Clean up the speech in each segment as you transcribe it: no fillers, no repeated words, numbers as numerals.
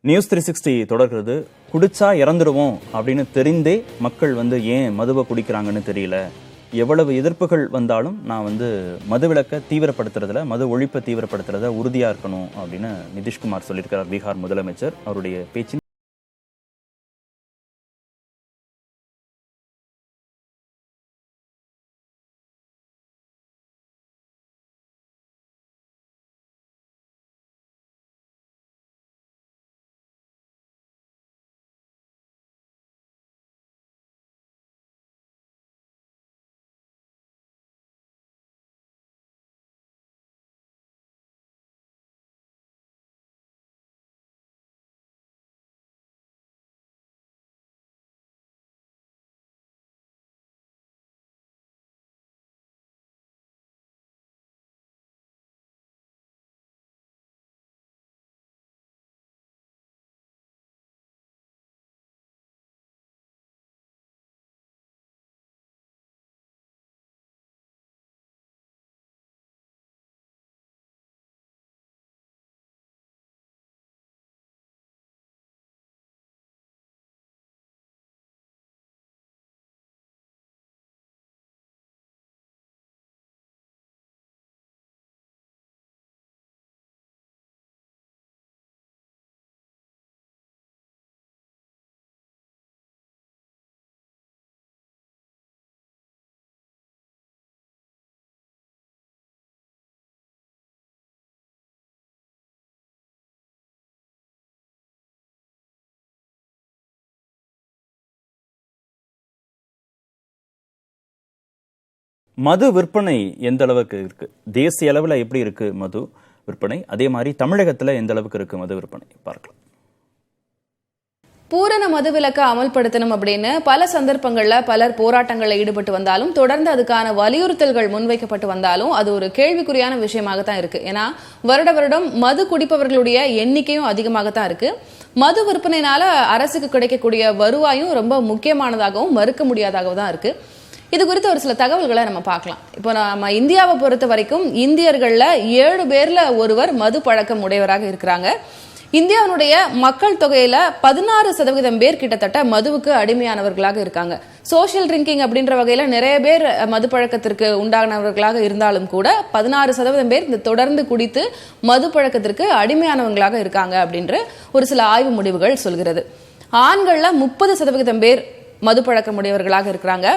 News 360 தொடர்கிறது. குடிச்சா இறந்துடுவோம் அப்படின்னு தெரிந்தே மக்கள் ஏன் மதுவை குடிக்கிறாங்கன்னு தெரியல. எவ்வளவு எதிர்ப்புகள் வந்தாலும் நான் மதுவிலக்கை தீவிரப்படுத்துறதுல, மது ஒழிப்பை தீவிரப்படுத்துறத உறுதியா இருக்கணும் அப்படின்னு நிதிஷ்குமார் சொல்லியிருக்கிறார், பீகார் முதலமைச்சர். அவருடைய பேச்சின் மது விற்பனை எந்த அளவுக்கு இருக்கு, தேசிய அளவில் எப்படி இருக்கு மது விற்பனை, அதே மாதிரி தமிழகத்தில் எந்த அளவுக்கு இருக்கு மது விற்பனை பார்க்கலாம். பூரண மதுவிலக்கை அமல்படுத்தணும் அப்படின்னு பல சந்தர்ப்பங்கள்ல பலர் போராட்டங்களில் ஈடுபட்டு வந்தாலும், தொடர்ந்து அதுக்கான வலியுறுத்தல்கள் முன்வைக்கப்பட்டு வந்தாலும் அது ஒரு கேள்விக்குறியான விஷயமாகத்தான் இருக்கு. ஏன்னா வருட வருடம் மது குடிப்பவர்களுடைய எண்ணிக்கையும் அதிகமாகத்தான் இருக்கு. மது விற்பனையினால அரசுக்கு கிடைக்கக்கூடிய வருவாயும் ரொம்ப முக்கியமானதாகவும் மறுக்க முடியாததாகவும் தான் இருக்கு. இது குறித்து ஒரு சில தகவல்களை நம்ம பார்க்கலாம். இப்போ நம்ம இந்தியாவை பொறுத்த வரைக்கும் இந்தியர்கள்ல 7 பேர்ல ஒருவர் மது பழக்கம் உடையவராக இருக்கிறாங்க. இந்தியாவுடைய மக்கள் தொகையில 16% பேர் கிட்டத்தட்ட மதுவுக்கு அடிமையானவர்களாக இருக்காங்க. சோஷியல் ட்ரிங்கிங் அப்படின்ற வகையில நிறைய பேர் மது பழக்கத்திற்கு உண்டானவர்களாக இருந்தாலும் கூட 16% பேர் இந்த தொடர்ந்து குடித்து மது பழக்கத்திற்கு அடிமையானவங்களாக இருக்காங்க அப்படின்ற ஒரு சில ஆய்வு முடிவுகள் சொல்கிறது. ஆண்கள்ல 30% பேர் மது பழக்கம் உடையவர்களாக இருக்கிறாங்க.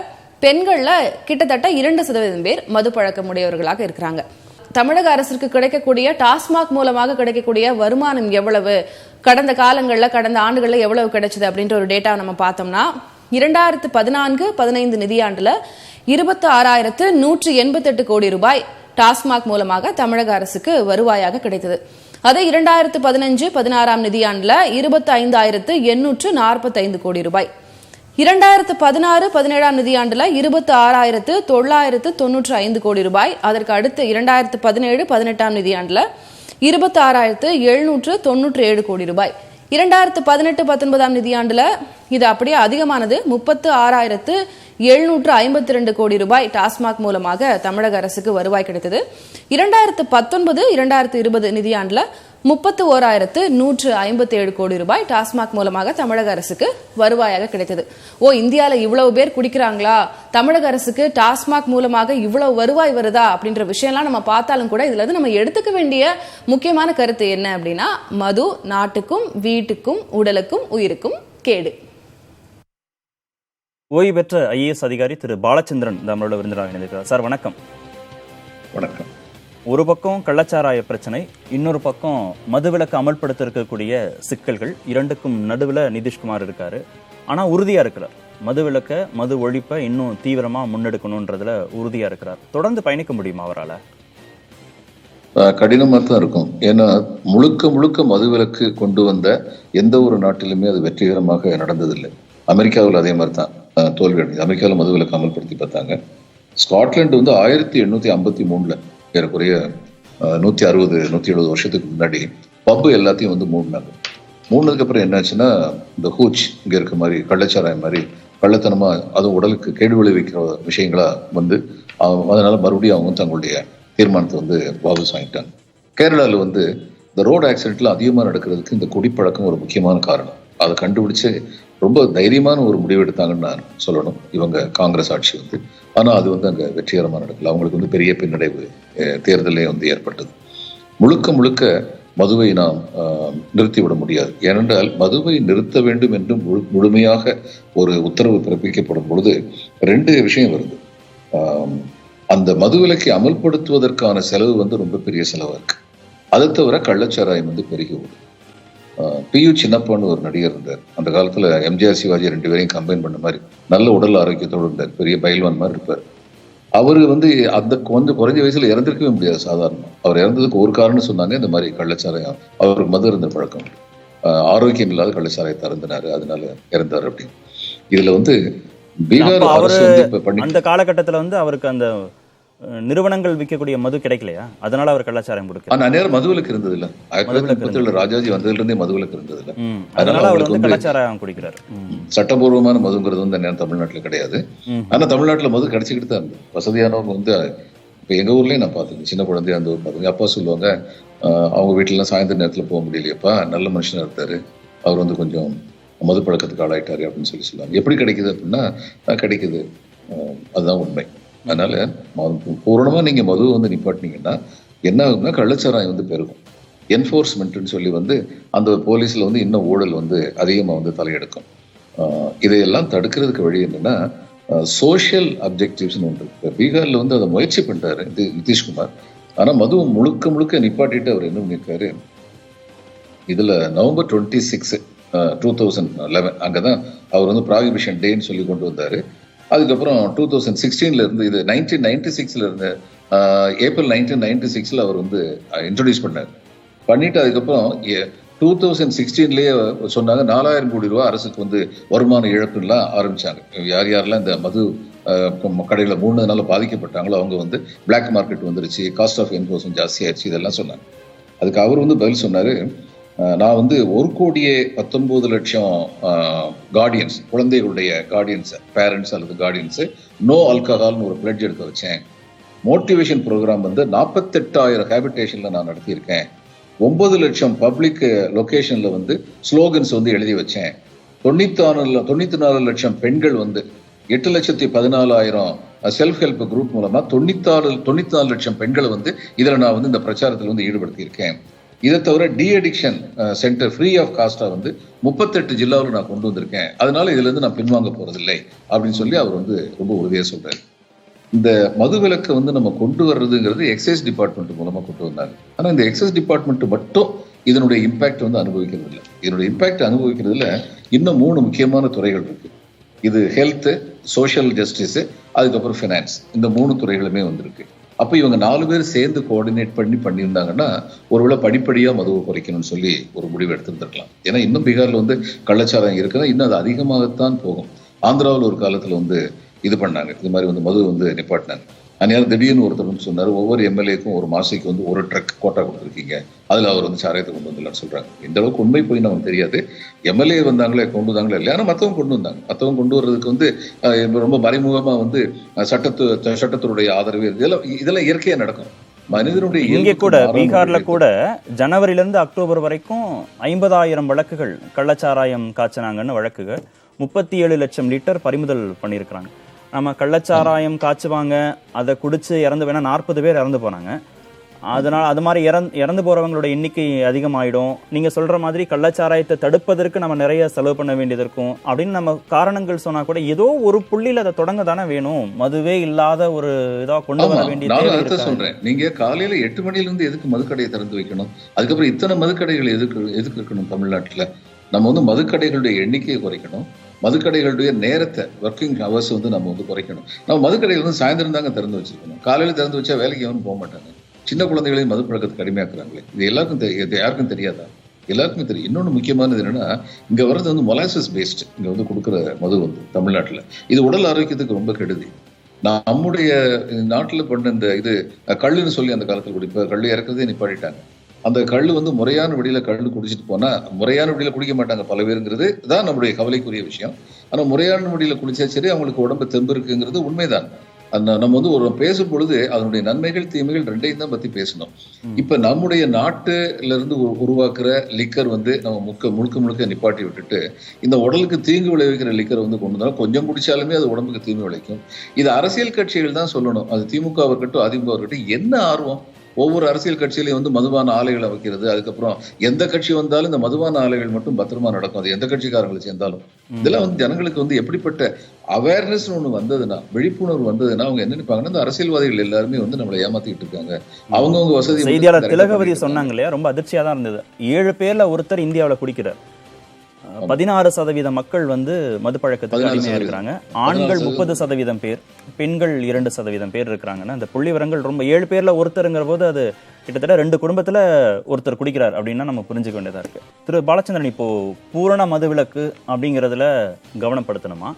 பெண்கள்ல கிட்டத்தட்ட 2% பேர் மது பழக்கம் உடையவர்களாக இருக்கிறாங்க. தமிழக அரசுக்கு கிடைக்கக்கூடிய டாஸ்மாக் மூலமாக கிடைக்கக்கூடிய வருமானம் எவ்வளவு, கடந்த காலங்களில் கடந்த ஆண்டுகளில் எவ்வளவு கிடைச்சது அப்படின்ற ஒரு டேட்டா நம்ம பார்த்தோம்னா 2014-15 நிதியாண்டுல 26,188 கோடி ரூபாய் டாஸ்மாக் மூலமாக தமிழக அரசுக்கு வருவாயாக கிடைத்தது. அதே 2015-16 நிதியாண்டுல 25,845 கோடி ரூபாய். 2016-17 நிதியாண்டுல 26,995 கோடி ரூபாய். அதற்கு அடுத்து 2017-18 நிதியாண்டுல 26,797 கோடி ரூபாய். 2018-19 நிதியாண்டுல இது அப்படியே அதிகமானது, 36,752 கோடி ரூபாய் டாஸ்மாக் மூலமாக தமிழக அரசுக்கு வருவாய் கிடைத்தது. 2019-2020 நிதியாண்டுல 31,157 கோடி ரூபாய் டாஸ்மாக் மூலமாக தமிழக அரசுக்கு வருவாயாக கிடைத்தது. இந்தியாவில் இவ்வளவு பேர் குடிக்கிறாங்களா, தமிழக அரசுக்கு டாஸ்மாக் மூலமாக இவ்வளவு வருவாய் வருதா அப்படின்ற விஷயம்லாம் நம்ம பார்த்தாலும் கூட இதுல நம்ம எடுத்துக்க வேண்டிய முக்கியமான கருத்து என்ன அப்படின்னா, மது நாட்டுக்கும் வீட்டுக்கும் உடலுக்கும் உயிருக்கும் கேடு. ஓய்வு பெற்ற IAS அதிகாரி திரு பாலச்சந்திரன் நம்மளோட விருந்தினராக இணைந்திருக்கிறார். சார் வணக்கம். வணக்கம். ஒரு பக்கம் கள்ளச்சாராய பிரச்சனை, இன்னொரு பக்கம் மதுவிலக்கு அமல்படுத்த இருக்கக்கூடிய சிக்கல்கள், இரண்டுக்கும் நடுவில் நிதிஷ்குமார் இருக்காரு. ஆனால் உறுதியாக இருக்கிறார், மதுவிலக்கை மது ஒழிப்பை இன்னும் தீவிரமாக முன்னெடுக்கணுன்றதுல உறுதியாக இருக்கிறார். தொடர்ந்து பயணிக்க முடியுமா அவரால்? கடினமாக தான் இருக்கும். ஏன்னா முழுக்க மதுவிலக்கு கொண்டு வந்த எந்த ஒரு நாட்டிலுமே அது வெற்றிகரமாக நடந்ததில்லை. அமெரிக்காவில் அதே மாதிரி தான் தோல்வி அடைஞ்சது. அமெரிக்காவில் மதுவிலக்கு அமல்படுத்தி பார்த்தாங்க. ஸ்காட்லாந்து 1853 ஏறக்குறைய 160-170 வருஷத்துக்கு முன்னாடி பப்பு எல்லாத்தையும் மூடினாங்க. மூடினதுக்கு அப்புறம் என்னாச்சுன்னா, இந்த ஹூச் இங்கே இருக்க மாதிரி கள்ளச்சாராயம் மாதிரி கள்ளத்தனமா அதுவும் உடலுக்கு கேடு விளைவிக்கிற விஷயங்களா அதனால மறுபடியும் அவங்க தங்களுடைய தீர்மானத்தை வாபஸ் வாங்கிட்டாங்க. கேரளாவில் இந்த ரோடு ஆக்சிடென்ட்ல அதிகமாக நடக்கிறதுக்கு இந்த குடிப்பழக்கம் ஒரு முக்கியமான காரணம். அதை கண்டுபிடிச்சு ரொம்ப தைரியமான ஒரு முடிவு எடுத்தாங்கன்னு நான் சொல்லணும் இவங்க காங்கிரஸ் ஆட்சி வந்து. ஆனால் அது வந்து அங்கே வெற்றிகரமாக நடக்கல. அவங்களுக்கு வந்து பெரிய பின்னடைவு தேர்தலே வந்து ஏற்பட்டது. முழுக்க முழுக்க மதுவை நாம் நிறுத்திவிட முடியாது. ஏனென்றால் மதுவை நிறுத்த வேண்டும் என்று முழுமையாக ஒரு உத்தரவு பிறப்பிக்கப்படும் பொழுது 2 விஷயம் வருது. அந்த மதுவிலக்கை அமல்படுத்துவதற்கான செலவு வந்து ரொம்ப பெரிய செலவா இருக்கு. அதை தவிர கள்ளச்சாராயம் வந்து பெருகி ஓடும். PU சின்னப்பான்னு ஒரு நடிகர் இருந்தார். அந்த காலத்துல MGR சிவாஜி 2 பேரையும் கம்பைன் பண்ண மாதிரி நல்ல உடல் ஆரோக்கியத்தோடு இருந்தார். பெரிய பயில்வான் மாதிரி இருப்பார். அவரு வந்து அந்த வந்து குறைஞ்ச வயசுல இறந்திருக்கவே முடியாது சாதாரணமா. அவர் இறந்ததுக்கு ஒரு காரணம் சொன்னாங்க, இந்த மாதிரி கள்ளச்சாராயம். அவருக்கு மது இருந்த பழக்கம், ஆரோக்கியம் இல்லாத கள்ளச்சாராயத்தை அருந்தினாரு, அதனால இறந்தாரு அப்படின்னு. இதுல வந்து பீகார் அரசு வந்து இப்ப பண்ணி அந்த காலகட்டத்துல வந்து அவருக்கு அந்த நிறுவனங்கள் விற்கக்கூடிய மது கிடைக்கலையா, அதனால அவர் கள்ளச்சாராயம் கொடுக்க. ஆனா நேரம் மதுவிலக்கு இருந்தது இல்ல. 1937 ராஜாஜி வந்ததுல இருந்தே மதுவிலக்கு இருந்தது இல்ல. அதனால அவர் வந்து கள்ளச்சாராயம் குடிக்கிறாரு. சட்டபூர்வமான மதுங்கிறது வந்து நேரம் தமிழ்நாட்டுல கிடையாது. ஆனா தமிழ்நாட்டுல மது கிடைச்சிக்கிட்டு தான் இருந்தது. வசதியானவங்க வந்து இப்ப எங்க ஊர்லயே நான் பார்த்துருக்கேன். சின்ன குழந்தையா அந்த ஊர் பார்த்துருக்கேன். அப்பா சொல்லுவாங்க, அவங்க வீட்டுல எல்லாம் சாயந்தர நேரத்துல போக முடியலையப்பா, நல்ல மனுஷனா இருந்தாரு, அவர் வந்து கொஞ்சம் மது பழக்கத்துக்கு ஆளாயிட்டாரு அப்படின்னு சொல்லுவாங்க. எப்படி கிடைக்குது அப்படின்னா கிடைக்குது, அதுதான் உண்மை. அதனால பூரணமா நீங்க மது வந்து நிப்பாட்டினீங்கன்னா என்ன ஆகுதுன்னா கள்ளச்சாராயம் வந்து பெருகும். என்ஃபோர்ஸ்மெண்ட்னு சொல்லி வந்து அந்த போலீஸ்ல வந்து இன்னும் ஊழல் வந்து அதிகமா வந்து தலையெடுக்கும். இதையெல்லாம் தடுக்கிறதுக்கு வழி என்னன்னா சோஷியல் அப்ஜெக்டிவ்ஸ்னு ஒன்று. பீகார்ல வந்து அதை முயற்சி பண்றாரு நிதிஷ்குமார். ஆனா மதுவை முழுக்க முழுக்க நிப்பாட்டிட்டு அவர் என்ன பண்ணியிருக்காரு, இதுல November 26, 2011 அங்கதான் அவர் வந்து ப்ராஹிபிஷன் டேன்னு சொல்லி கொண்டு வந்தாரு. அதுக்கப்புறம் 2016 இருந்து, இது 1996 இருந்து ஏப்ரல் 1996 அவர் வந்து இன்ட்ரோடியூஸ் பண்ணிட்டு அதுக்கப்புறம் 2016 சொன்னாங்க 4000 கோடி ரூபாய் அரசுக்கு வந்து வருமான இழப்புலாம் ஆரம்பிச்சாங்க. யாரெல்லாம் இந்த மது கடையில மூணுனால பாதிக்கப்பட்டாங்களோ அவங்க வந்து பிளாக் மார்க்கெட் வந்துருச்சு, காஸ்ட் ஆஃப் என்ஃபோர்ஸ்மெண்ட் ஜாஸ்தி ஆயிடுச்சு, இதெல்லாம் சொன்னாங்க. அதுக்கு அவர் வந்து பதில் சொன்னாரு, நான் வந்து 1,19,00,000 கார்டியன்ஸ், குழந்தைகளுடைய கார்டியன்ஸ், பேரண்ட்ஸ் அல்லது கார்டியன்ஸ் நோ ஆல்கஹால்னு ஒரு பிளட்ஜ் எடுக்க வச்சேன். மோட்டிவேஷன் ப்ரோக்ராம் வந்து 48,000 ஹேபிடேஷன்ல நான் நடத்தியிருக்கேன். 9 லட்சம் பப்ளிக் லொகேஷன்ல வந்து ஸ்லோகன்ஸ் வந்து எழுதி வச்சேன். 94 லட்சம் பெண்கள் வந்து 8,14,000 செல்ஃப் ஹெல்ப் குரூப் மூலமா 94 லட்சம் பெண்களை வந்து இதுல நான் வந்து இந்த பிரச்சாரத்தில் வந்து ஈடுபடுத்தியிருக்கேன். இதை தவிர de-addiction centre free of காஸ்டா வந்து 38 ஜில்லாவில் நான் கொண்டு வந்திருக்கேன். அதனால இதுல இருந்து நான் பின்வாங்க போறதில்லை அப்படின்னு சொல்லி அவர் வந்து ரொம்ப உறுதியா சொல்றாரு. இந்த மது விலக்கை வந்து நம்ம கொண்டு வர்றதுங்கிறது எக்ஸைஸ் டிபார்ட்மெண்ட் மூலமா கொண்டு வந்தாங்க. ஆனா இந்த எக்ஸைஸ் டிபார்ட்மெண்ட் மட்டும் இதனுடைய இம்பாக்ட் வந்து அனுபவிக்கிறது இல்லை. இதனுடைய இம்பாக்ட் அனுபவிக்கிறதுல இன்னும் 3 முக்கியமான துறைகள் இருக்கு. இது ஹெல்த், சோஷியல் ஜஸ்டிஸ், அதுக்கப்புறம் ஃபினான்ஸ். இந்த 3 துறைகளுமே வந்திருக்கு. அப்ப இவங்க 4 பேர் சேர்ந்து கோஆர்டினேட் பண்ணியிருந்தாங்கன்னா ஒருவேளை படிப்படியா மதுவை குறைக்கணும்னு சொல்லி ஒரு முடிவு எடுத்திருந்திருக்கலாம். ஏன்னா இன்னும் பீகார்ல வந்து கள்ளச்சாராயம் இருக்குன்னா இன்னும் அது அதிகமாகத்தான் போகும். ஆந்திராவில் ஒரு காலத்துல வந்து இது பண்ணாங்க, இது மாதிரி வந்து மது வந்து நிப்பாட்டினாங்க. அந்நேரம் திடீர்னு ஒருத்தர் வந்து சொன்னாரு, ஒவ்வொரு எம்எல்ஏக்கும் ஒரு மாசைக்கு வந்து ஒரு ட்ரக் கோட்டா கொடுத்துருக்கீங்க, அதுல அவர் வந்து சாராயத்தை கொண்டு வந்துடலாம்னு சொல்றாங்க. இந்த அளவுக்கு உண்மை போய் நமக்கு தெரியாது. எம்எல்ஏ வந்தாங்களே கொண்டு வந்தாங்களே இல்லையா, ஆனா மற்றவங்க கொண்டு வந்தாங்க. மற்றவங்க கொண்டு வர்றதுக்கு வந்து ரொம்ப மறைமுகமா வந்து சட்டத்தினுடைய ஆதரவு இதெல்லாம் இயற்கையா நடக்கும். மனிதனுடைய இங்கே கூட பீகார்ல கூட ஜனவரியில இருந்து அக்டோபர் வரைக்கும் 50,000 வழக்குகள் கள்ளச்சாராயம் காய்ச்சினாங்கன்னு வழக்குகள், 37 லட்சம் லிட்டர் பறிமுதல் பண்ணியிருக்கிறாங்க. நம்ம கள்ளச்சாராயம் காய்ச்சுவாங்க, அதை குடிச்சு இறந்து வேணா 40 பேர் இறந்து போனாங்க. அதனால அது மாதிரி இறந்து போறவங்களோட எண்ணிக்கை அதிகமாயிடும். நீங்க சொல்ற மாதிரி கள்ளச்சாராயத்தை தடுப்பதற்கு நம்ம நிறைய செலவு பண்ண வேண்டியது இருக்கும் அப்படின்னு நம்ம காரணங்கள் சொன்னா கூட ஏதோ ஒரு புள்ளியில அதை தொடங்க தானே வேணும். மதுவே இல்லாத ஒரு இதா கொண்டு வர வேண்டியது. சொல்றேன், நீங்க காலையில 8 மணில இருந்து எதுக்கு மதுக்கடையை திறந்து வைக்கணும்? அதுக்கப்புறம் இத்தனை மதுக்கடைகள் எதுக்கு இருக்கணும் தமிழ்நாட்டுல? நம்ம வந்து மதுக்கடைகளுடைய எண்ணிக்கையை குறைக்கணும், மதுக்கடைகளுடைய நேரத்தை, ஒர்க்கிங் ஹவர்ஸ் வந்து நம்ம வந்து குறைக்கணும். நம்ம மதுக்கடைகள் வந்து சாயந்தரம் தாங்க திறந்து வச்சிருக்கணும். காலையில திறந்து வச்சா வேலைக்கு எவனும் போக மாட்டாங்க. சின்ன குழந்தைகளையும் மது பழக்கத்துக்கு கடுமையாக்குறாங்களே, இது எல்லாருக்கும் யாருக்கும் தெரியாதா? எல்லாருக்குமே தெரியும். இன்னொன்று முக்கியமானது என்னன்னா, இங்க வர்றது வந்து மொலாசஸ் பேஸ்ட். இங்க வந்து கொடுக்குற மது வந்து தமிழ்நாட்டுல இது உடல் ஆரோக்கியத்துக்கு ரொம்ப கெடுதி. நம்முடைய நாட்டுல பண்ண இந்த இது கல்லுன்னு சொல்லி அந்த காலத்தில் குடிப்ப கல்லு இறக்குறதே நிப்பாட்டிட்டாங்க. அந்த கல்லு வந்து முறையான வழியில கல்லு குடிச்சிட்டு போனா, முறையான வழியில குடிக்க மாட்டாங்க பல பேருங்கிறது தான் நம்முடைய கவலைக்குரிய விஷயம். ஆனா முறையான வழியில குடிச்சா சரி அவங்களுக்கு உடம்பு தெம்பு இருக்குங்கிறது உண்மைதான். நம்ம வந்து ஒரு பேசும் பொழுது அதனுடைய நன்மைகள் தீமைகள் ரெண்டையும் தான் பத்தி பேசணும். இப்ப நம்முடைய நாட்டுல இருந்து உருவாக்குற லிக்கர் வந்து நம்ம முழுக்க நிப்பாட்டி விட்டுட்டு இந்த உடலுக்கு தீங்கு விளைவிக்கிற லிக்கர் வந்து கொண்டு வந்தாலும் கொஞ்சம் குடிச்சாலுமே அது உடம்புக்கு தீங்கு விளைவிக்கும். இது அரசியல் கட்சிகள் தான் சொல்லணும். அது திமுக இருக்கட்டும் அதிமுக இருக்கட்டும், என்ன ஆர்வம் ஒவ்வொரு அரசியல் கட்சியிலையும் வந்து மதுபான ஆலைகளை வைக்கிறது. அதுக்கப்புறம் எந்த கட்சி வந்தாலும் இந்த மதுபான ஆலைகள் மட்டும் பத்திரமா நடக்கும். அது எந்த கட்சிக்காரங்களை சேர்ந்தாலும் இதெல்லாம் வந்து ஜனங்களுக்கு வந்து எப்படிப்பட்ட அவேர்னஸ் ஒண்ணு வந்ததுன்னா, விழிப்புணர்வு வந்ததுன்னா அவங்க என்ன நினைப்பாங்கன்னா, இந்த அரசியல்வாதிகள் எல்லாருமே வந்து நம்மளை ஏமாத்திட்டு இருக்காங்க, அவங்கவுங்க வசதி. செய்தியாளர் திலகவதி சொன்னாங்க இல்லையா, ரொம்ப அதிர்ச்சியா தான் இருந்தது. 7 பேர்ல ஒருத்தர் இந்தியாவில குடிக்கிறார். 16% மக்கள் வந்து மது பழக்கத்துக்கு அடிமையா இருக்கிறாங்க. ஆண்கள் 30% பேர், பெண்கள் 2% பேர் இருக்கிறாங்கன்னா அந்த புள்ளி விவரங்கள் ரொம்ப 7 பேர்ல ஒருத்தருங்கிற போது அது கிட்டத்தட்ட 2 குடும்பத்துல ஒருத்தர் குடிக்கிறார் அப்படின்னா நம்ம புரிஞ்சுக்க வேண்டியதா இருக்கு. திரு பாலச்சந்திரன், இப்போ பூரண மதுவிலக்கு அப்படிங்கிறதுல கவனப்படுத்தணுமா,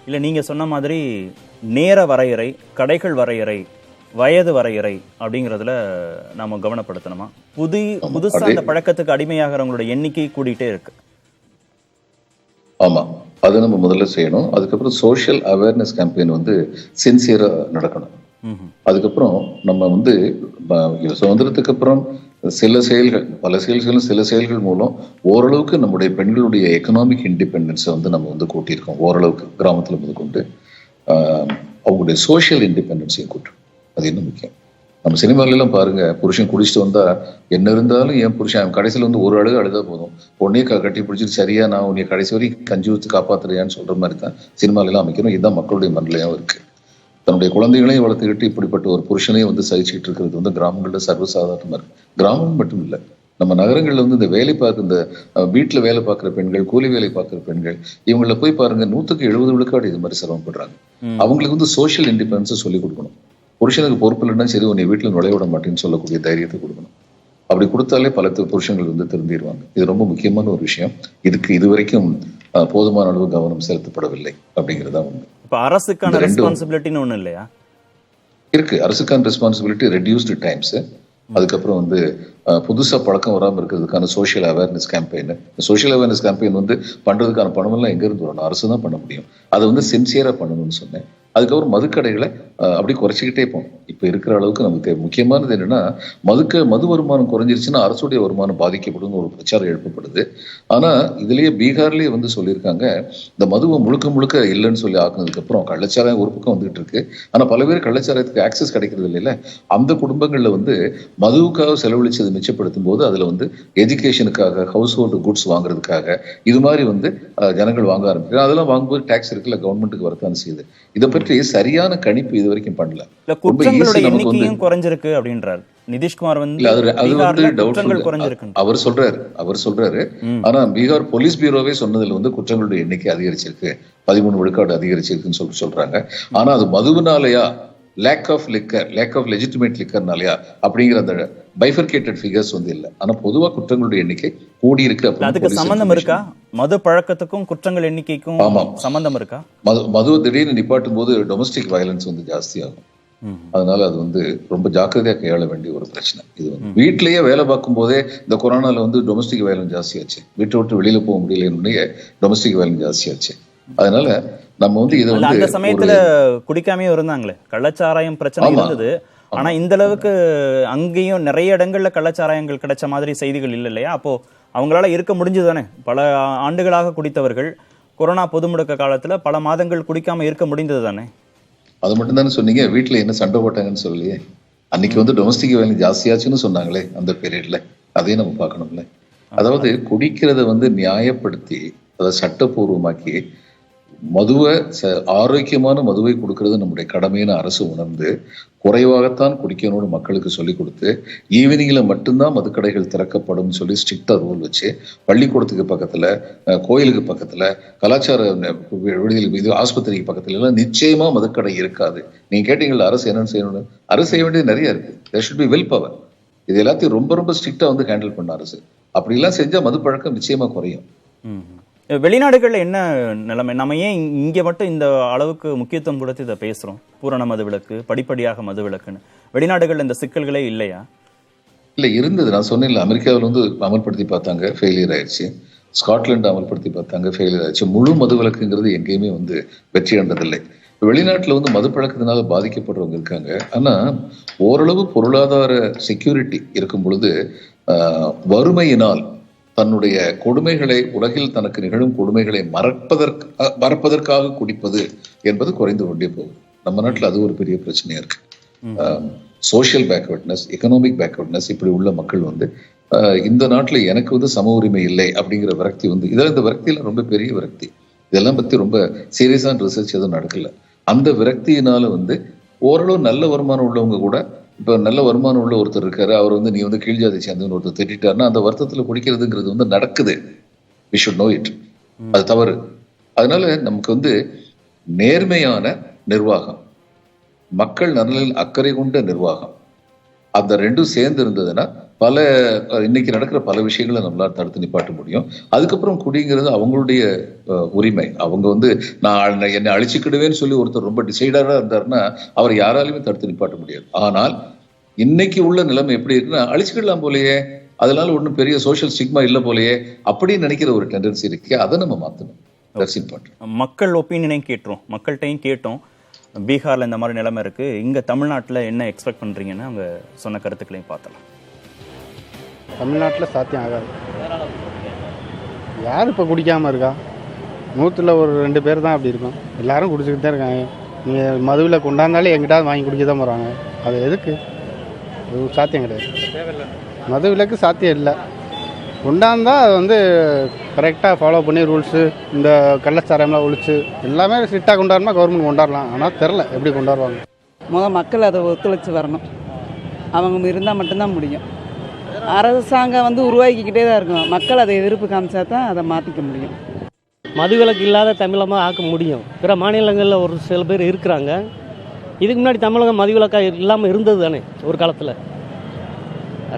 இல்ல நீங்க சொன்ன மாதிரி நேர வரையறை, கடைகள் வரையறை, வயது வரையறை அப்படிங்கிறதுல நாம கவனப்படுத்தணுமா? புதுசா அந்த பழக்கத்துக்கு அடிமையாகிறவங்களோட எண்ணிக்கை கூடிட்டே இருக்கு. ஆமா, அதை நம்ம முதல்ல செய்யணும். அதுக்கப்புறம் சோஷியல் அவேர்னஸ் கேம்பெயின் வந்து சின்சியரா நடக்கணும். அதுக்கப்புறம் நம்ம வந்து சுதந்திரத்துக்கு அப்புறம் பல செயல்கள் மூலம் ஓரளவுக்கு நம்முடைய பெண்களுடைய எக்கனாமிக் இண்டிபெண்டன்ஸை வந்து நம்ம வந்து கூட்டியிருக்கோம். ஓரளவுக்கு கிராமத்துல முதல் கொண்டு அவங்களுடைய சோஷியல் இண்டிபெண்டன்ஸையும் கூட்டும். அது இன்னும் முக்கியம். நம்ம சினிமாலாம் பாருங்க, புருஷன் குடிச்சிட்டு வந்தா என்ன இருந்தாலும் என் புருஷன் கடைசியில் வந்து ஒரு அழுதா போதும், உன்னையே கட்டி பிடிச்சிட்டு சரியா நான் உன்னை கடைசி வரைக்கும் கஞ்சி ஊற்றி காப்பாத்துறியான்னு சொல்ற மாதிரி தான் சினிமாலாம் அமைக்கணும். இதுதான் மக்களுடைய மனநிலையும் இருக்கு. தன்னுடைய குழந்தைகளையும் வளர்த்துக்கிட்டு இப்படிப்பட்ட ஒரு புருஷனையும் வந்து சகிச்சுட்டு இருக்கிறது வந்து கிராமங்கள்ல சர்வசாதாரணமா இருக்கு. கிராமம் மட்டும் இல்லை, நம்ம நகரங்கள்ல வந்து இந்த வேலை பார்க்க, இந்த வீட்டுல வேலை பார்க்குற பெண்கள், கூலி வேலை பார்க்குற பெண்கள், இவங்கள போய் பாருங்க, 100% விழுக்காடு இது மாதிரி சிரமப்படுறாங்க. அவங்களுக்கு வந்து சோஷியல் இண்டிபெண்டன்ஸை சொல்லிக் கொடுக்கணும். புருஷனுக்கு பொறுப்பு இல்லைன்னா சரி, உன்னை வீட்டில் நுழைய விட மாட்டேன்னு சொல்லக்கூடிய தைரியத்தை கொடுக்கணும். அப்படி கொடுத்தாலே பல புருஷங்கள் வந்து திருந்திடுவாங்க. இது ரொம்ப முக்கியமான ஒரு விஷயம். இதுக்கு இதுவரைக்கும் போதுமான அளவு கவனம் செலுத்தப்படவில்லை அப்படிங்கிறதா உண்மை. இப்ப அரசுக்கான ரெஸ்பான்சிபிலிட்டின்னு ஒண்ணு இல்லையா இருக்கு? அரசுக்கான ரெஸ்பான்சிபிலிட்டி ரெடியூஸ்டு டைம்ஸ், அதுக்கப்புறம் வந்து புதுசா பழக்கம் வராமல் இருக்கிறதுக்கான social awareness campaign. Social awareness campaign வந்து பண்றதுக்கான பணம் எல்லாம் எங்க இருந்து வரணும்? அரசு தான் பண்ண முடியும். அதை வந்து சின்சியரா பண்ணணும்னு சொன்னேன். அதுக்கப்புறம் மதுக்கடைகளை அப்படி குறைச்சிக்கிட்டே போகணும். இப்போ இருக்கிற அளவுக்கு நமக்கு முக்கியமானது என்னன்னா, மது வருமானம் குறைஞ்சிருச்சுன்னா அரசுடைய வருமானம் பாதிக்கப்படும் ஒரு பிரச்சாரம் எழுப்பப்படுது. ஆனா இதுலயே பீகார்லயே வந்து சொல்லியிருக்காங்க, இந்த மதுவை முழுக்க இல்லைன்னு சொல்லி ஆக்குனதுக்கு அப்புறம் கள்ளச்சாராயம் ஒரு பக்கம் வந்துகிட்டு இருக்கு. ஆனா பல பேர் கள்ளச்சாராயத்துக்கு ஆக்சஸ் கிடைக்கிறது இல்லைல்ல. அந்த குடும்பங்கள்ல வந்து மதுவுக்காக செலவழிச்சது மிச்சப்படுத்தும் போது அதுல வந்து எஜுகேஷனுக்காக, ஹவுஸ் ஹோல்டு குட்ஸ் வாங்குறதுக்காக இது மாதிரி வந்து ஜனங்கள் வாங்க ஆரம்பிக்கிறாங்க. அதெல்லாம் வாங்கும்போது டாக்ஸ் இருக்குல்ல, கவர்மெண்ட்டுக்கு வரத்தான் செய்யுது. இதை பற்றி சரியான கணிப்பு இது வரைக்கும் பண்ணல. குற்றங்களோட எண்ணிக்கையும் குறைஞ்சிருக்கு அப்படின்றார் நிதிஷ்குமார் வந்து. அது வந்து டவுட்ஃபுல். அவர் சொல்றாரு. ஆனா பீகார் போலீஸ் பியூரோவே சொன்னதுல வந்து குற்றங்களுடைய எண்ணிக்கை அதிகரிச்சிருக்கு, 13 விழுக்காடு அதிகரிச்சிருக்குன்னு சொல்றாங்க. ஆனா அது மதுவினாலயா, லேக் ஆஃப் லெஜிட்டிமேட் லிக்கர்னாலயா அப்படிங்கிற அந்த பைஃபர்கேட்டட் ஃபிகர்ஸ் வந்து இல்ல. ஆனா பொதுவா குற்றங்களுடைய எண்ணிக்கை கூடி இருக்கு. அதுக்கு சம்பந்தம் இருக்கா? மது பழக்கத்துக்கும் குற்றங்கள் எண்ணிக்கைக்கும் சம்பந்தம் இருக்கா? மது திடீர்னு நிப்பாட்டும் போது டொமஸ்டிக் வயலன்ஸ் வந்து ஜாஸ்தி ஆகும். அதனால அது வந்து ரொம்ப ஜாக்கிரதையா கையாள வேண்டிய ஒரு பிரச்சனை. இது வந்து வீட்லயே வேலை பார்க்கும் போதே இந்த கொரோனால வந்து டொமஸ்டிக் வயலன்ஸ் ஜாஸ்தியாச்சு. வீட்டை விட்டு வெளியில போக முடியல, டொமஸ்டிக் வயலன்ஸ் ஜாஸ்தியாச்சு. அதனால நம்ம வந்து இதை வந்து அந்த சமயத்துல குடிக்காமே இருந்தாங்களே, கள்ளச்சாராயம் பிரச்சனை இருந்தது. ஆனா இந்த அளவுக்கு அங்கேயும் நிறைய இடங்கள்ல கள்ளச்சாராயங்கள் கிடைச்ச மாதிரி செய்திகள் இல்லை இல்லையா? அப்போ அவங்களால இருக்க முடிஞ்சுதானே? பல ஆண்டுகளாக குடித்தவர்கள் கொரோனா பொது முடக்க காலத்துல பல மாதங்கள் குடிக்காம இருக்க முடிந்தது தானே? அது மட்டும் தானே சொன்னீங்க. வீட்டுல என்ன சண்டை போட்டாங்கன்னு சொல்லலையே. அன்னைக்கு வந்து டொமஸ்டிக் வயலன்ஸ் ஜாஸ்தியாச்சுன்னு சொன்னாங்களே அந்த பீரியட்ல. அதையும் நம்ம பார்க்கணும்ல. அதாவது குடிக்கிறத வந்து நியாயப்படுத்தி அதை சட்டப்பூர்வமாக்கி மதுவை ஆரோக்கியமான மதுவை கொடுக்கறது நம்முடைய கடமையான அரசு உணர்ந்து குறைவாகத்தான் குடிக்கணும்னு மக்களுக்கு சொல்லிக் கொடுத்து ஈவினிங்ல மட்டும்தான் மதுக்கடைகள் திறக்கப்படும் சொல்லி ஸ்ட்ரிக்டா ரூல் வச்சு பள்ளிக்கூடத்துக்கு பக்கத்துல, கோயிலுக்கு பக்கத்துல, கலாச்சார விடுதிகள், ஆஸ்பத்திரிக்கு பக்கத்துல எல்லாம் நிச்சயமா மதுக்கடை இருக்காது. நீங்க கேட்டீங்கல்ல அரசு என்னன்னு செய்யணும்னு. அரசு செய்ய வேண்டியது நிறைய இருக்கு. There should be will power. இது எல்லாத்தையும் ரொம்ப ஸ்ட்ரிக்டா வந்து ஹேண்டில் பண்ண அரசு. அப்படி எல்லாம் செஞ்சா மது பழக்கம் நிச்சயமா குறையும். வெளிநாடுகள்ல என்ன நிலைமை? நம்ம ஏன் இங்க மட்டும் இந்த அளவுக்கு முக்கியத்துவம் கொடுத்து இதை பேசுறோம்? பூரண மதுவிலக்கு, படிப்படியாக மதுவிலக்குன்னு. வெளிநாடுகள்ல இந்த சிக்கல்களே இல்லையா? இல்ல, இருந்தது. நான் சொன்னேன்ல, அமெரிக்காவில் வந்து அமல்படுத்தி பார்த்தாங்க, ஃபெயிலியர் ஆயிடுச்சு. ஸ்காட்லாந்து அமல்படுத்தி பார்த்தாங்க, ஃபெயிலியர் ஆயிடுச்சு. முழு மதுவிலக்குங்கிறது எங்கேயுமே வந்து வெற்றி கண்டதில்லை. வெளிநாட்டுல வந்து மது பழக்கத்தினால பாதிக்கப்படுறவங்க இருக்காங்க. ஆனா ஓரளவு பொருளாதார செக்யூரிட்டி இருக்கும் பொழுது வறுமையினால் தன்னுடைய கொடுமைகளை, உலகில் தனக்கு நிகழும் கொடுமைகளை மறப்பதற்காக குடிப்பது என்பது குறைந்து கொண்டே போகும். நம்ம நாட்டுல அது ஒரு பெரிய பிரச்சனையா இருக்கு. சோஷியல் பேக்வர்ட்னஸ், எக்கனாமிக் பேக்வர்ட்னஸ், இப்படி உள்ள மக்கள் வந்து இந்த நாட்டுல எனக்கு வந்து சம உரிமை இல்லை அப்படிங்கிற விரக்தி வந்து இதெல்லாம், இந்த விரக்தியில ரொம்ப பெரிய விரக்தி. இதெல்லாம் பத்தி ரொம்ப சீரியஸான ரிசர்ச் எதுவும் நடக்கல. அந்த விரக்தியினால வந்து ஓரளவு நல்ல வருமானம் உள்ளவங்க கூட, இப்ப நல்ல வருமானம் உள்ள ஒருத்தர் இருக்காரு, அவர் வந்து நீ வந்து கீழ் ஜாதி சேர்ந்தவன்னு ஒருத்தர் திட்டாருன்னா அந்த வருத்தத்துல குடிக்கிறதுங்கிறது வந்து நடக்குது. we should know it. அது தவறு. அதனால நமக்கு வந்து நேர்மையான நிர்வாகம், மக்கள் நலனில் அக்கறை கொண்ட நிர்வாகம், அந்த ரெண்டும் சேர்ந்து இருந்ததுன்னா இன்னைக்கு நடக்கிற பல விஷயங்களை நம்மளால தடுத்து நிப்பாட்ட முடியும். அதுக்கப்புறம் குடிங்கிறது அவங்களுடைய உரிமை. அவங்க வந்து நான் என்னை அழிச்சுக்கிடுவேன்னு சொல்லி ஒருத்தர் ரொம்ப டிசைடரா இருந்தாருன்னா அவர் யாராலையுமே தடுத்து நிப்பாட்ட முடியாது. ஆனால் இன்னைக்கு உள்ள நிலைமை எப்படி இருக்குன்னா, அழிச்சுக்கிடலாம் போலயே, அதனால ஒன்றும் பெரிய சோஷியல் ஸ்டிக்மா இல்லை போலயே அப்படின்னு நினைக்கிற ஒரு டெண்டன்சி இருக்கு. அதை நம்ம மாற்றணும். மக்கள் ஒப்பீனியனையும் கேட்டுரும், மக்கள்கிட்டையும் கேட்டோம். பீகார்ல இந்த மாதிரி நிலைமை இருக்கு, இங்க தமிழ்நாட்டில் என்ன எக்ஸ்பெக்ட் பண்றீங்கன்னு அவங்க சொன்ன கருத்துக்களையும் பார்த்தலாம். தமிழ்நாட்டில் சாத்தியம் ஆகாது. யார் இப்போ குடிக்காமல் இருக்கா? 100ல் ஒரு 2 பேர் தான் அப்படி இருக்கும். எல்லாரும் குடிச்சிக்கிட்டு தான் இருக்காங்க. நீங்கள் மதுவில் கொண்டாந்தாலே எங்கிட்டாவது வாங்கி குடிக்க தான் போகிறாங்க. அது எதுக்கு? அது சாத்தியம் கிடையாது. மது விலக்கு சாத்தியம் இல்லை. கொண்டாந்தா அது வந்து கரெக்டாக ஃபாலோ பண்ணி ரூல்ஸு, இந்த கள்ளச்சாரம்லாம் ஒழிச்சு எல்லாமே ஸ்ட்ரிக்டாக கொண்டாடணுமா கவர்மெண்ட் கொண்டாடலாம். ஆனால் தெரில எப்படி கொண்டாடுவாங்க. மக்கள் அதை ஒத்துழைச்சி வரணும். அவங்க இருந்தால் மட்டும்தான் முடியும். அரசாங்கம் வந்து உருவாக்கிக்கிட்டே தான் இருக்கும். மக்கள் அதை எதிர்ப்பு காமிச்சா தான் அதை மாற்றிக்க முடியும். மதுவிலக்கு இல்லாத தமிழமாக ஆக்க முடியும். பிற மாநிலங்களில் ஒரு சில பேர் இருக்கிறாங்க. இதுக்கு முன்னாடி தமிழகம் மதுவிலக்காக இல்லாமல் இருந்தது தானே ஒரு காலத்தில்.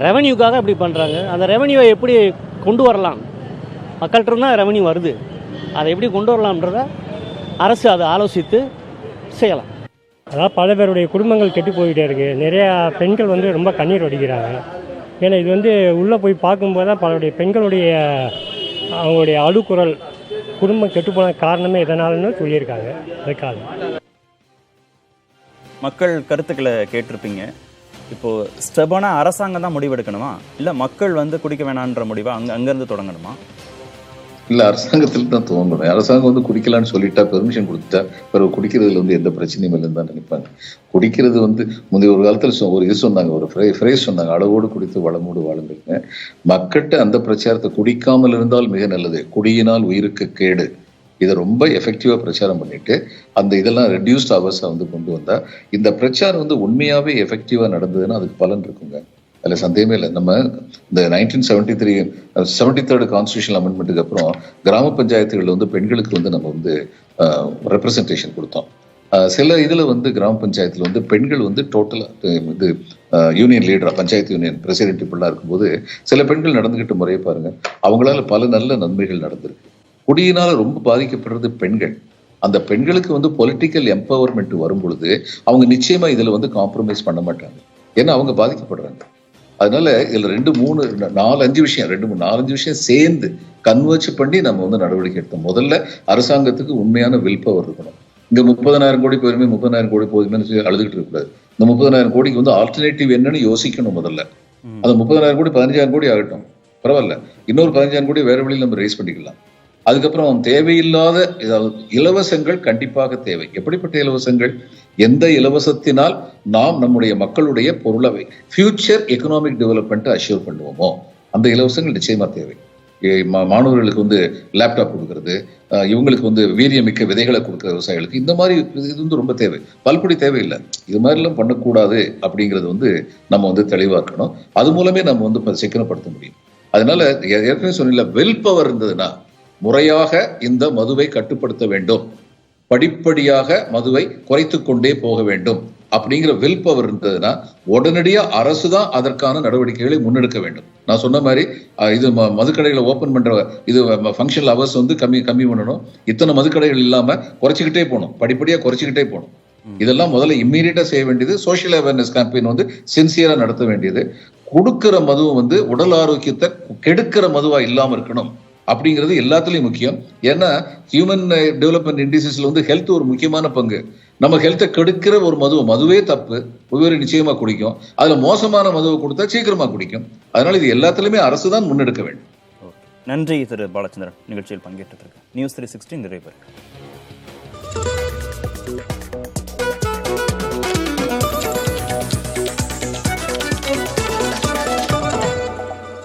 ரெவன்யூக்காக அப்படி பண்ணுறாங்க. அந்த ரெவன்யூவை எப்படி கொண்டு வரலாம்? மக்கள்கிட்ட இருந்தால் ரெவன்யூ வருது, அதை எப்படி கொண்டு வரலாம்ன்றத அரசு அதை ஆலோசித்து செய்யலாம். அதாவது பல பேருடைய குடும்பங்கள் கெட்டு போய்கிட்டே இருக்குது. நிறையா பெண்கள் வந்து ரொம்ப கண்ணீர் வடிக்கிறாங்க. ஏன்னா இது வந்து உள்ளே போய் பார்க்கும்போது தான் பலருடைய பெண்களுடைய அவங்களுடைய அழுக்குரல், குடும்பம் கெட்டுப்போன காரணமே இதனாலன்னு சொல்லியிருக்காங்க. அதுக்காக மக்கள் கருத்துக்களை கேட்டிருப்பீங்க. இப்போ ஸ்டெபானா அரசாங்கம் தான் முடிவெடுக்கணுமா, இல்லை மக்கள் வந்து குடிக்க வேணான்ற முடிவா அங்கேருந்து தொடங்கணுமா? இல்லை, அரசாங்கத்தில் தான் துவங்கணும். அரசாங்கம் வந்து குடிக்கலான்னு சொல்லிட்டா, பெர்மிஷன் கொடுத்துட்டா பிறகு குடிக்கிறதுல வந்து எந்த பிரச்சனையும் இல்லைன்னு தான் நினைப்பாங்க. குடிக்கிறது வந்து முந்தைய ஒரு காலத்தில் ஒரு இது சொன்னாங்க, ஒரு ஃப்ரேஸ் சொன்னாங்க, அளவோடு குடித்து வளமோடு வாழுங்கள்னு. மக்கள்கிட்ட அந்த பிரச்சாரத்தை குடிக்காமல் இருந்தால் மிக நல்லது, குடியினால் உயிருக்கு கேடு, இதை ரொம்ப எஃபெக்டிவா பிரச்சாரம் பண்ணிட்டு அந்த இதெல்லாம் ரெடியூஸ்ட் ஹவர்ஸை வந்து கொண்டு வந்தா இந்த பிரச்சாரம் வந்து உண்மையாவே எஃபெக்டிவா நடந்ததுன்னா அதுக்கு பலன் இருக்குங்க. அதில் சந்தேகமே இல்லை. நம்ம இந்த 73rd கான்ஸ்டியூஷனல் அமெண்ட்மெண்ட்டுக்கு அப்புறம் கிராம பஞ்சாயத்துகளில் வந்து பெண்களுக்கு வந்து நம்ம வந்து ரெப்ரசன்டேஷன் கொடுத்தோம். சில இதில் வந்து கிராம பஞ்சாயத்தில் வந்து பெண்கள் வந்து டோட்டலாக இது யூனியன் லீடராக, பஞ்சாயத்து யூனியன் பிரசிடென்ட் இப்படிலாம் இருக்கும்போது சில பெண்கள் நடந்துக்கிட்ட முறையை பாருங்க, அவங்களால பல நல்ல நன்மைகள் நடந்திருக்கு. குடியினால ரொம்ப பாதிக்கப்படுறது பெண்கள். அந்த பெண்களுக்கு வந்து பொலிட்டிக்கல் எம்பவர்மெண்ட் வரும் பொழுது அவங்க நிச்சயமா இதுல வந்து காம்ப்ரமைஸ் பண்ண மாட்டாங்க, ஏன்னா அவங்க பாதிக்கப்படுறாங்க. அதனால இதுல 4-5 விஷயம் சேர்ந்து கன்வர்ஜ் பண்ணி நம்ம வந்து நடவடிக்கை எடுத்தோம். முதல்ல அரசாங்கத்துக்கு உண்மையான வில் பவர் இருக்கணும். இங்க 30,000 கோடி போயிருமே 30,000 கோடி போதுமே அழுதுகிட்டு இருக்கக்கூடாது. இந்த 30,000 கோடிக்கு வந்து ஆல்டர்னேட்டிவ் என்னன்னு யோசிக்கணும். முதல்ல அந்த 30,000 கோடி 15,000 கோடி ஆகட்டும், பரவாயில்ல, இன்னொரு 15,000 கோடி வேற வழியில் நம்ம ரைஸ் பண்ணிக்கலாம். அதுக்கப்புறம் தேவையில்லாத இலவசங்கள் கண்டிப்பாக தேவை. எப்படிப்பட்ட இலவசங்கள்? எந்த இலவசத்தினால் நாம் நம்முடைய மக்களுடைய பொருளவை ஃபியூச்சர் எக்கனாமிக் டெவலப்மெண்ட் அஷ்யூர் பண்ணுவோமோ அந்த இலவசங்கள் நிச்சயமா தேவை. மாணவர்களுக்கு வந்து லேப்டாப் கொடுக்கறது, இவங்களுக்கு வந்து வீரியமிக்க விதைகளை கொடுக்குற விவசாயிகளுக்கு, இந்த மாதிரி இது வந்து ரொம்ப தேவை. பல்குடி தேவையில்லை. இது மாதிரிலாம் பண்ணக்கூடாது அப்படிங்கிறது வந்து நம்ம வந்து தெளிவாக்கணும். அது மூலமே நம்ம வந்து சிக்கனப்படுத்த முடியும். அதனால ஏற்கனவே சொன்ன வெல் பவர் இருந்ததுன்னா முறையாக இந்த மதுவை கட்டுப்படுத்த வேண்டும், படிப்படியாக மதுவை குறைத்து கொண்டே போக வேண்டும் அப்படிங்கிற வில் பவர் இருந்ததுன்னா உடனடியா அரசு தான் அதற்கான நடவடிக்கைகளை முன்னெடுக்க வேண்டும். நான் சொன்ன மாதிரி இது மதுக்கடைகளை ஓபன் பண்ற இது ஃபங்க்ஷனல் ஹவர்ஸ் வந்து கம்மி பண்ணணும். இத்தனை மதுக்கடைகள் இல்லாம குறைச்சிக்கிட்டே போகணும், படிப்படியா குறைச்சிக்கிட்டே போகணும். இதெல்லாம் முதல்ல இம்மீடியட்டா செய்ய வேண்டியது. சோஷியல் அவேர்னஸ் கேம்பெயின் வந்து சின்சியரா நடத்த வேண்டியது. கொடுக்கிற மதுவை வந்து உடல் ஆரோக்கியத்தை கெடுக்கிற மதுவா இல்லாம இருக்கணும் அப்படிங்கிறது எல்லாத்துலயும் முக்கியம். ஏன்னா ஹியூமன் டெவலப்மெண்ட் இண்டஸ்ட்ரீஸ்ல வந்து ஹெல்த் ஒரு முக்கியமான பங்கு. நம்ம ஹெல்த்தை கெடுக்கிற ஒரு மதுவே தப்பு, வெவ்வேறு நிச்சயமா குடிக்கும். அதுல மோசமான மதுவை கொடுத்தா சீக்கிரமா குடிக்கும். அதனால இது எல்லாத்துலயுமே அரசு தான் முன்னெடுக்க வேண்டும். நன்றி திரு பாலச்சந்திரன், நிகழ்ச்சியில் பங்கேற்றதற்கு. நியூஸ் 360 நிறைவு பெறுகிறது.